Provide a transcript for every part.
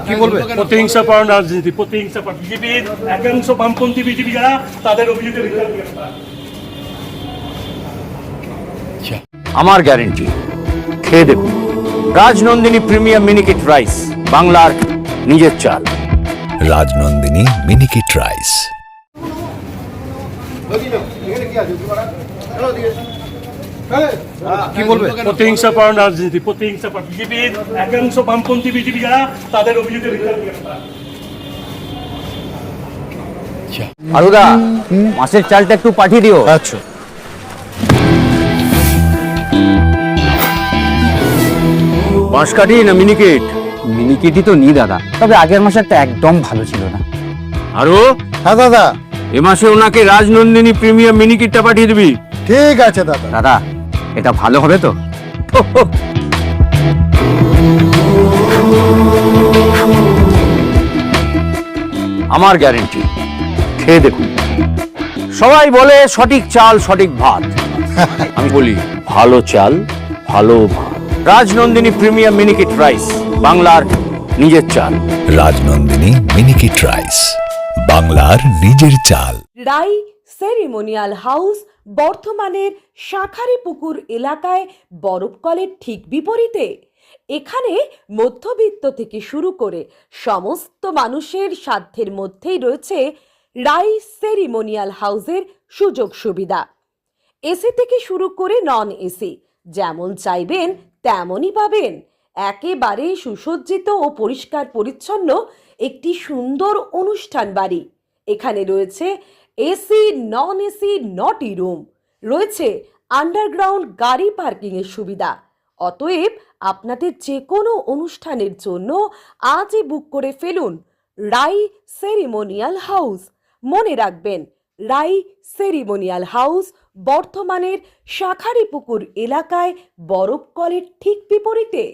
কি বলবে? প্রতিহিংসাপর রাজনীতি, প্রতিহিংসাপর বিজেপির একাংশ বামপন্থী বিজেপি যারা, তাদের অভিযোগের আমার গ্যারেন্টি, খেয়ে দেখুন রাজনন্দিনী প্রিমিয়াম মিনিকেট রাইস, বাংলার নিজের চাল। রাজনন্দিনী মিনিকেট রাইস। কি বলবে? প্রতিহিংসাপর রাজনীতি, প্রতিহিংসাপর বিজেপির একাংশ বামপন্থী বিজেপি যারা, তাদের অভিযোগের আলুদা, মাছের চালটা একটু পাঠিয়ে দিও। আচ্ছা। বাঁশকাঠি না মিনিকেট? মিনিকেটই তো নি দাদা, তবে আগের মাসেরটা একদম ভালো ছিল না। আরো হ্যাঁ দাদা, এ মাসে ওনাকে রাজনন্দিনী প্রিমিয়াম মিনিকেটটা পাঠিয়ে দিবি। ঠিক আছে দাদা। দাদা, এটা ভালো হবে তো? আমার গ্যারেন্টি, খেয়ে দেখুন। সবাই বলে সঠিক চাল সঠিক ভাত, আমি বলি ভালো চাল ভালো ভাত। রাজনন্দিনী প্রিমিয়াম মিনিকেট রাইস, বাংলার নিজের চাল। রাজনন্দিনী মিনিকেট রাইস, বাংলার নিজের চাল। রাই সেরিমোনিয়াল হাউস বর্ধমানের শাঁখারীপুকুর এলাকায় বরফকলের ঠিক বিপরীতে। এখানে মধ্যবিত্ত থেকে শুরু করে সমস্ত মানুষের সাধ্যের মধ্যেই রয়েছে রাই সেরিমোনিয়াল হাউসের সুযোগ সুবিধা। এসি থেকে শুরু করে নন এসি, যেমন চাইবেন তেমনই পাবেন। একেবারে সুসজ্জিত ও পরিষ্কার পরিচ্ছন্ন একটি সুন্দর অনুষ্ঠান বাড়ি। এখানে রয়েছে এসি, নন এসি, নটি রুম, রয়েছে আন্ডারগ্রাউন্ড গাড়ি পার্কিংয়ের সুবিধা। অতএব আপনাদের যে কোনো অনুষ্ঠানের জন্য আজই বুক করে ফেলুন রাই সেরিমোনিয়াল হাউস। মনে রাখবেন, রাই সেরিমোনিয়াল হাউস বর্ধমানের শাঁখারীপুকুর এলাকায় বরফকলের ঠিক বিপরীতে।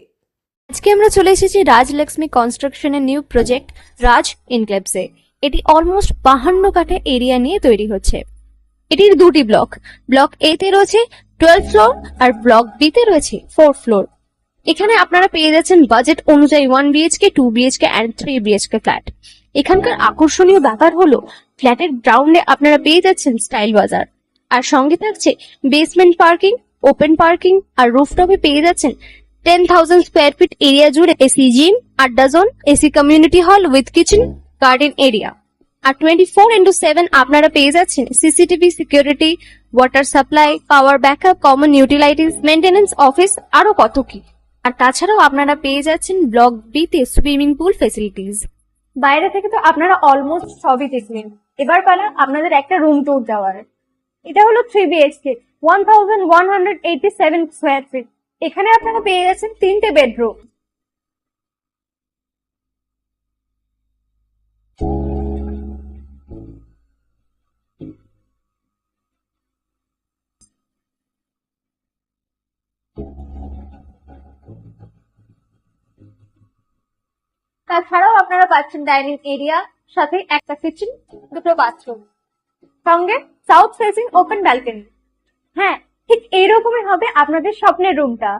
আজকে আমরা চলে এসেছি রাজলক্ষ্মী কনস্ট্রাকশনের নিউ প্রজেক্ট রাজ ইনক্লেভসে। এটি অলমোস্ট 52 কাঠা এরিয়া নিয়ে তৈরি হচ্ছে। এটির দুটি ব্লক, ব্লক এ তে রয়েছে 12 ফ্লোর আর ব্লক বি তে রয়েছে 4 ফ্লোর। এখানে আপনারা পেয়ে যাচ্ছেন বাজেট অনুযায়ী 1 BHK, 2 BHK and 3 BHK flat. এখানকার আকর্ষণীয় ব্যাপার হলো ফ্ল্যাটের গ্রাউন্ডে আপনারা পেয়ে যাচ্ছেন স্টাইল বাজার, আর সঙ্গে থাকছে বেসমেন্ট পার্কিং, ওপেন পার্কিং, আর রুফটপে পেয়ে যাচ্ছেন 10,000 স্কোয়ার ফিট এরিয়া জুড়ে এসি জিম, আড্ডা zone, AC community hall with kitchen, garden area. আর 24/7 আপনারা পেয়ে যাচ্ছেন CCTV security, water supply, power backup, common utilities, maintenance office, আরো কত কি। আর তাছাড়াও আপনারা পেয়ে যাচ্ছেন ব্লক বি তে সুইমিং পুল ফেসিলিটিস। বাইরে থেকে তো আপনারা অলমোস্ট সবই দেখলেন, এবার পালা আপনাদের একটা রুম ট্যুর দেওয়ার। এটা হলো 3 বিএইচকে, 1187 স্কোয়ার ফিট। এখানে আপনারা পেয়ে যাচ্ছেন 3টে বেডরুম। তাছাড়াও আপনারা পাচ্ছেন ডাইনিং এরিয়া, সাথে একটা কিচেন, দুটো বাথরুম, সঙ্গে সাউথ ফেসিং ওপেন ব্যালকনি। হ্যাঁ, ঠিক এইরকমই হবে আপনাদের স্বপ্নের রুমটা।